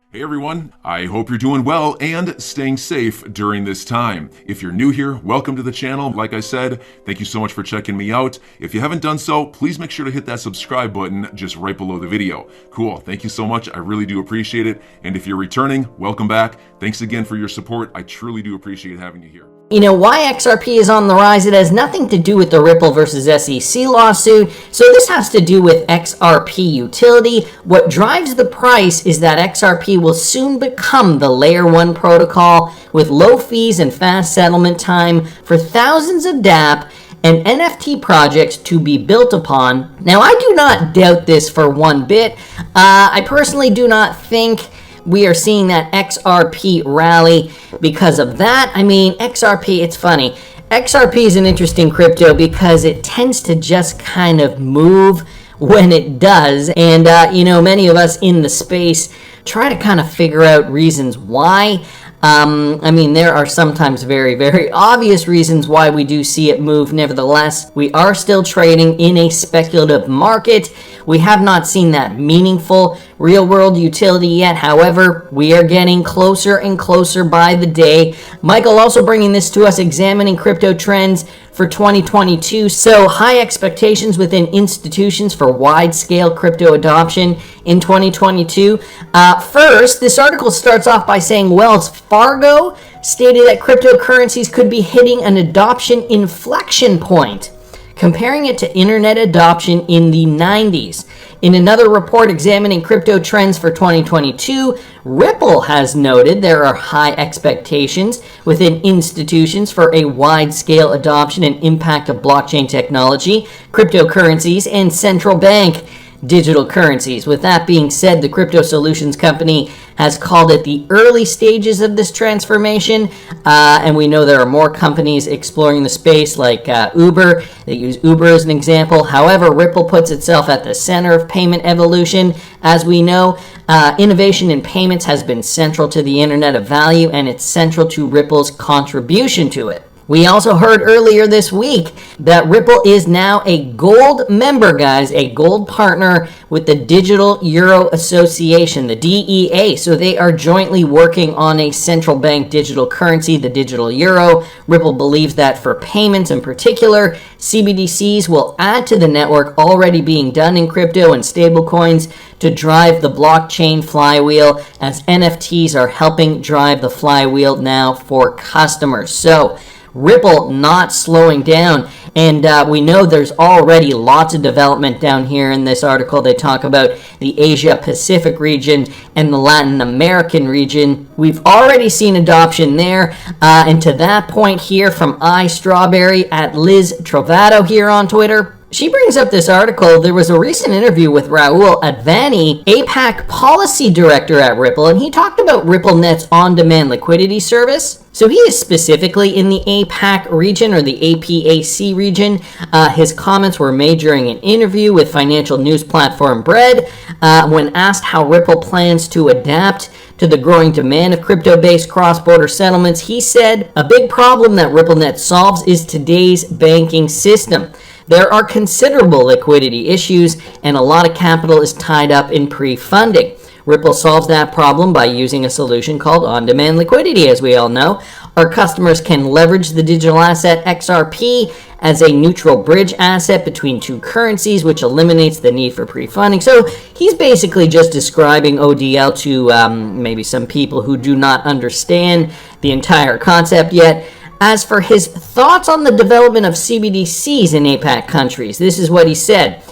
Hey everyone, I hope you're doing well and staying safe during this time. If you're new here, welcome to the channel. Like I said, thank you so much for checking me out. If you haven't done so, please make sure to hit that subscribe button just right below the video. Cool, thank you so much. I really do appreciate it. And if you're returning, welcome back. Thanks again for your support. I truly do appreciate having you here. You know, why XRP is on the rise, it has nothing to do with the Ripple versus SEC lawsuit. So this has to do with XRP utility. What drives the price is that XRP will soon become the layer 1 protocol with low fees and fast settlement time for thousands of dApp and NFT projects to be built upon. Now, I do not doubt this for one bit. I personally do not think we are seeing that XRP rally because of that. I mean, XRP, it's funny. XRP is an interesting crypto because it tends to just kind of move when it does. And, you know, many of us in the space try to kind of figure out reasons why. I mean, there are sometimes very, very obvious reasons why we do see it move. Nevertheless, we are still trading in a speculative market. We have not seen that meaningful real-world utility yet. However, we are getting closer and closer by the day. Michael also bringing this to us, examining crypto trends for 2022. So high expectations within institutions for wide-scale crypto adoption in 2022. First, this article starts off by saying Wells Fargo stated that cryptocurrencies could be hitting an adoption inflection point, comparing it to internet adoption in the 90s. In another report examining crypto trends for 2022, Ripple has noted there are high expectations within institutions for a wide-scale adoption and impact of blockchain technology, cryptocurrencies, and central bank digital currencies. With that being said, the crypto solutions company has called it the early stages of this transformation, and we know there are more companies exploring the space like Uber. They use Uber as an example. However, Ripple puts itself at the center of payment evolution. As we know, innovation in payments has been central to the Internet of Value, and it's central to Ripple's contribution to it. We also heard earlier this week that Ripple is now a gold member, guys, a gold partner with the Digital Euro Association, the DEA. So they are jointly working on a central bank digital currency, the digital euro. Ripple believes that for payments in particular, CBDCs will add to the network already being done in crypto and stablecoins to drive the blockchain flywheel, as NFTs are helping drive the flywheel now for customers. So Ripple not slowing down, and we know there's already lots of development down here in this article. They talk about the Asia Pacific region and the Latin American region. We've already seen adoption there, and to that point here from iStrawberry at Liz Trovato here on Twitter, she brings up this article. There was a recent interview with Rahul Advani, APAC Policy Director at Ripple, and he talked about RippleNet's on-demand liquidity service. So he is specifically in the APAC region, or the APAC region. His comments were made during an interview with financial news platform Bread. When asked how Ripple plans to adapt to the growing demand of crypto-based cross-border settlements, he said, "A big problem that RippleNet solves is today's banking system. There are considerable liquidity issues, and a lot of capital is tied up in pre-funding. Ripple solves that problem by using a solution called on-demand liquidity, as we all know. Our customers can leverage the digital asset XRP as a neutral bridge asset between two currencies, which eliminates the need for pre-funding." So he's basically just describing ODL to maybe some people who do not understand the entire concept yet. As for his thoughts on the development of CBDCs in APAC countries, this is what he said.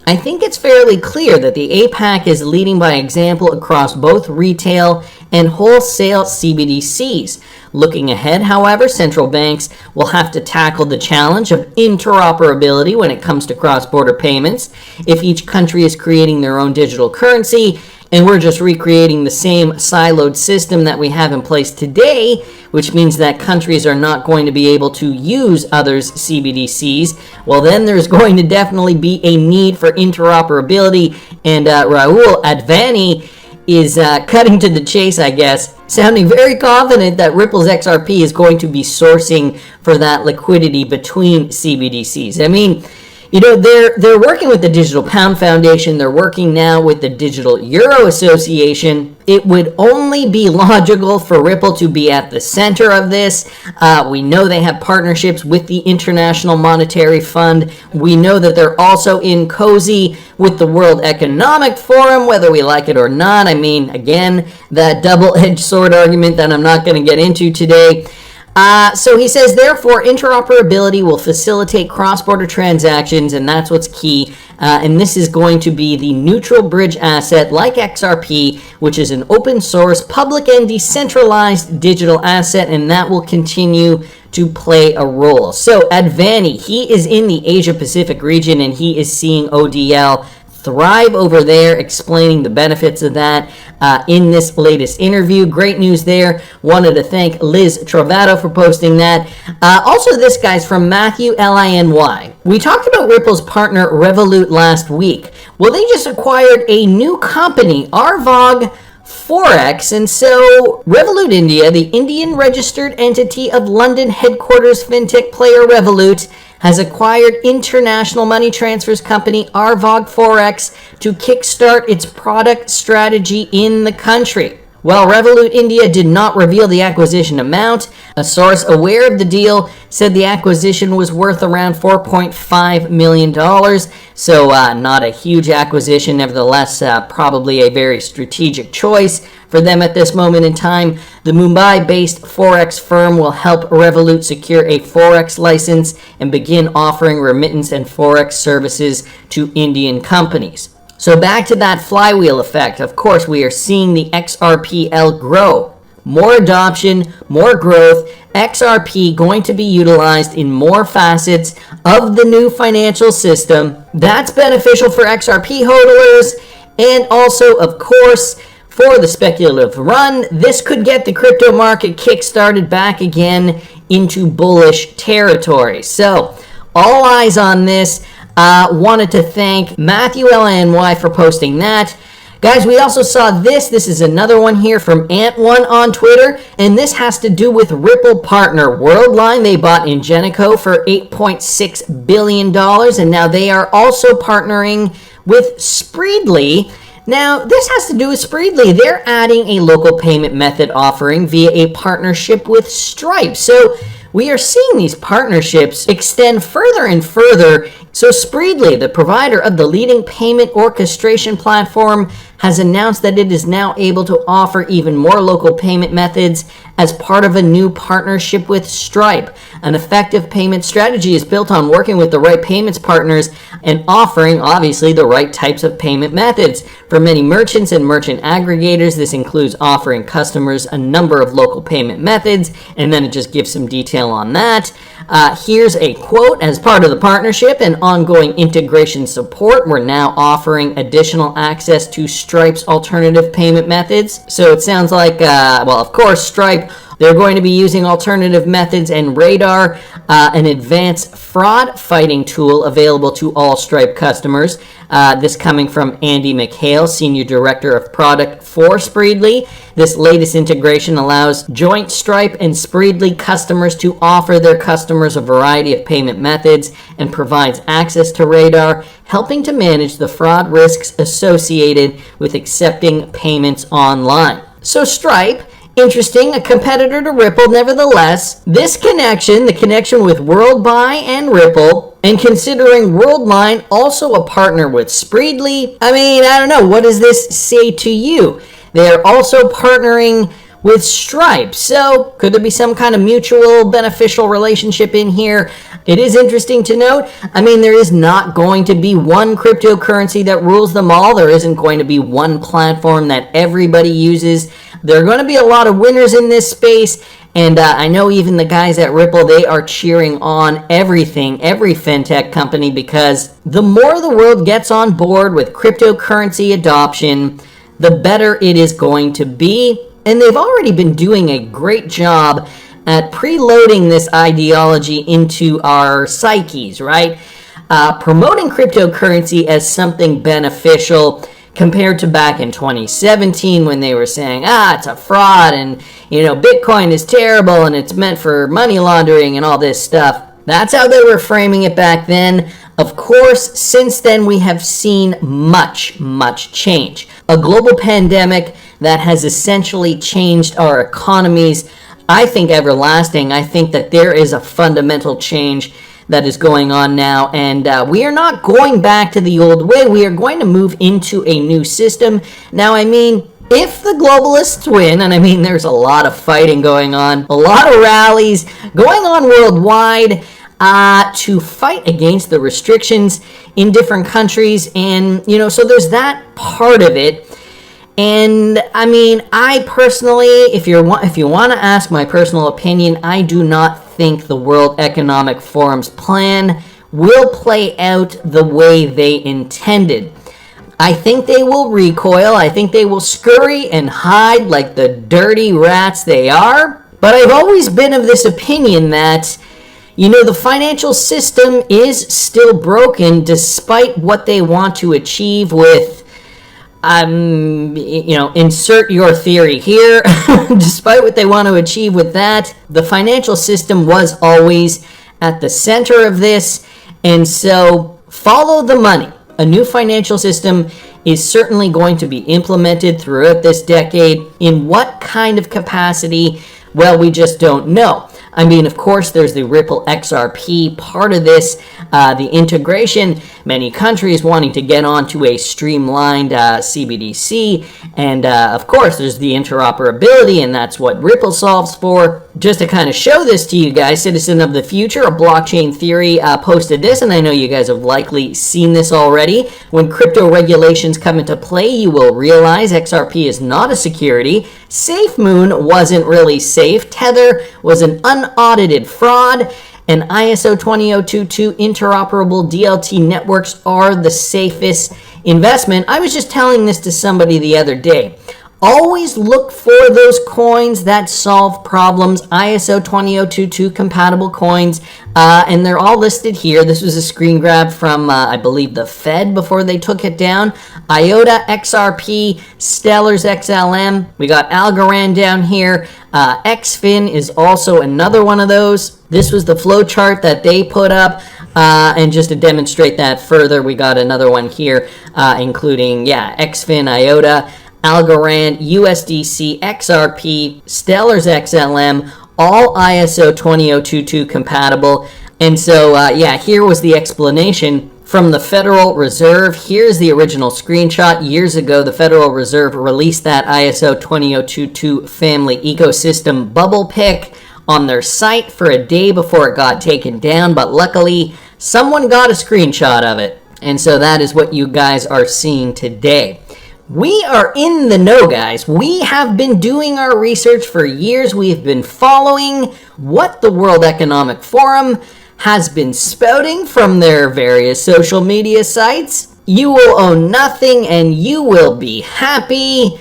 "I think it's fairly clear that the APAC is leading by example across both retail and wholesale CBDCs. Looking ahead, however, central banks will have to tackle the challenge of interoperability when it comes to cross-border payments. If each country is creating their own digital currency, and we're just recreating the same siloed system that we have in place today, which means that countries are not going to be able to use others' CBDCs, well, then there's going to definitely be a need for interoperability." And Rahul Advani is cutting to the chase, I guess, sounding very confident that Ripple's XRP is going to be sourcing for that liquidity between CBDCs. I mean, They're working with the Digital Pound Foundation. They're working now with the Digital Euro Association. It would only be logical for Ripple to be at the center of this. We know they have partnerships with the International Monetary Fund. We know that they're also in cozy with the World Economic Forum, whether we like it or not. I mean, again, that double-edged sword argument that I'm not going to get into today. So he says, therefore, interoperability will facilitate cross-border transactions, and that's what's key. And this is going to be the neutral bridge asset like XRP, which is an open source, public and decentralized digital asset, and that will continue to play a role. So Advani, he is in the Asia Pacific region, and he is seeing ODL thrive over there, explaining the benefits of that in this latest interview. Great news there. Wanted to thank Liz Trovato for posting that. Also, this guy's from Matthew Liny. We talked about Ripple's partner Revolut last week. Well, they just acquired a new company, Arvog Forex, and so Revolut India, the Indian registered entity of London headquarters fintech player Revolut, has acquired international money transfers company Arvog Forex to kickstart its product strategy in the country. While Revolut India did not reveal the acquisition amount, a source aware of the deal said the acquisition was worth around $4.5 million. So not a huge acquisition, nevertheless, probably a very strategic choice for them at this moment in time. The Mumbai-based Forex firm will help Revolut secure a Forex license and begin offering remittance and Forex services to Indian companies. So back to that flywheel effect. Of course, we are seeing the XRPL grow. More adoption, more growth. XRP going to be utilized in more facets of the new financial system. That's beneficial for XRP holders, and also, of course, for the speculative run. This could get the crypto market kick-started back again into bullish territory. So, all eyes on this. Wanted to thank Matthew Liny for posting that. Guys, we also saw this. This is another one here from Ant1 on Twitter, and this has to do with Ripple partner Worldline. They bought Ingenico for $8.6 billion, and now they are also partnering with Spreedly. Now, this has to do with Spreedly. They're adding a local payment method offering via a partnership with Stripe. So we are seeing these partnerships extend further and further. So Spreedly, the provider of the leading payment orchestration platform, has announced that it is now able to offer even more local payment methods as part of a new partnership with Stripe. An effective payment strategy is built on working with the right payments partners and offering, obviously, the right types of payment methods. For many merchants and merchant aggregators, this includes offering customers a number of local payment methods, and then it just gives some detail on that. Here's a quote. As part of the partnership and ongoing integration support, we're now offering additional access to Stripe's alternative payment methods. So it sounds like, well, of course, Stripe, they're going to be using alternative methods and Radar, an advanced fraud fighting tool available to all Stripe customers. This coming from Andy McHale, Senior Director of Product for Spreedly. This latest integration allows joint Stripe and Spreedly customers to offer their customers a variety of payment methods and provides access to Radar, helping to manage the fraud risks associated with accepting payments online. So Stripe, interesting, a competitor to Ripple. Nevertheless, this connection, the connection with WorldBuy and Ripple, and considering Worldline also a partner with Spreedly, I mean, I don't know, what does this say to you? They are also partnering with Stripe, so could there be some kind of mutual beneficial relationship in here? It is interesting to note, I mean, there is not going to be one cryptocurrency that rules them all. There isn't going to be one platform that everybody uses. There are going to be a lot of winners in this space, and I know even the guys at Ripple, they are cheering on everything, every fintech company, because the more the world gets on board with cryptocurrency adoption, the better it is going to be. And they've already been doing a great job at preloading this ideology into our psyches, right? Promoting cryptocurrency as something beneficial compared to back in 2017 when they were saying, it's a fraud and, Bitcoin is terrible and it's meant for money laundering and all this stuff. That's how they were framing it back then. Of course, since then we have seen much change. A global pandemic that has essentially changed our economies, I think everlasting. I think that there is a fundamental change that is going on now, and we are not going back to the old way. We are going to move into a new system. Now, I mean, if the globalists win, and I mean there's a lot of fighting going on, a lot of rallies going on worldwide to fight against the restrictions in different countries, and so there's that part of it. And I mean, I personally, if you want to ask my personal opinion, I do not think the World Economic Forum's plan will play out the way they intended. I think they will recoil. I think they will scurry and hide like the dirty rats they are. But I've always been of this opinion that, the financial system is still broken despite what they want to achieve with, insert your theory here. Despite what they want to achieve with that, the financial system was always at the center of this. And so follow the money. A new financial system is certainly going to be implemented throughout this decade. In what kind of capacity? Well, we just don't know. I mean, of course, there's the Ripple XRP part of this, the integration, many countries wanting to get onto a streamlined CBDC, and of course, there's the interoperability, and that's what Ripple solves for. Just to kind of show this to you guys, Citizen of the Future, a blockchain theory, posted this, and I know you guys have likely seen this already. When crypto regulations come into play, you will realize XRP is not a security. SafeMoon wasn't really safe. Tether was an unaudited fraud. And ISO 20022 interoperable DLT networks are the safest investment. I was just telling this to somebody the other day. Always look for those coins that solve problems, ISO 20022 compatible coins, and they're all listed here. This was a screen grab from, I believe, the Fed before they took it down. IOTA, XRP, Stellar's XLM. We got Algorand down here. XFin is also another one of those. This was the flow chart that they put up. And just to demonstrate that further, we got another one here, including, XFin, IOTA, Algorand, USDC, XRP, Stellar's XLM, all ISO 20022 compatible. And so, here was the explanation from the Federal Reserve. Here's the original screenshot. Years ago, the Federal Reserve released that ISO 20022 family ecosystem bubble pic on their site for a day before it got taken down, but luckily, someone got a screenshot of it. And so that is what you guys are seeing today. We are in the know, guys. We have been doing our research for years. We have been following what the World Economic Forum has been spouting from their various social media sites. You will own nothing and you will be happy.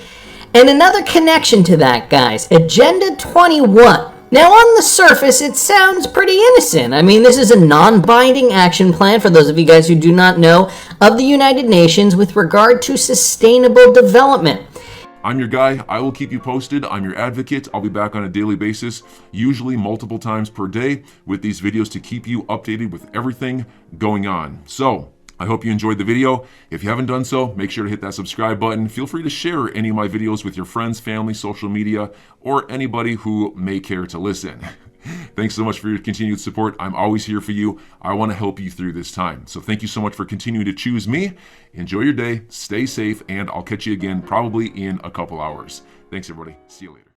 And another connection to that, guys, Agenda 21. Now, on the surface, it sounds pretty innocent. I mean, this is a non-binding action plan, for those of you guys who do not know, of the United Nations with regard to sustainable development. I'm your guy. I will keep you posted. I'm your advocate. I'll be back on a daily basis, usually multiple times per day, with these videos to keep you updated with everything going on. So, I hope you enjoyed the video. If you haven't done so, make sure to hit that subscribe button. Feel free to share any of my videos with your friends, family, social media, or anybody who may care to listen. Thanks so much for your continued support. I'm always here for you. I want to help you through this time. So thank you so much for continuing to choose me. Enjoy your day, stay safe, and I'll catch you again probably in a couple hours. Thanks, everybody. See you later.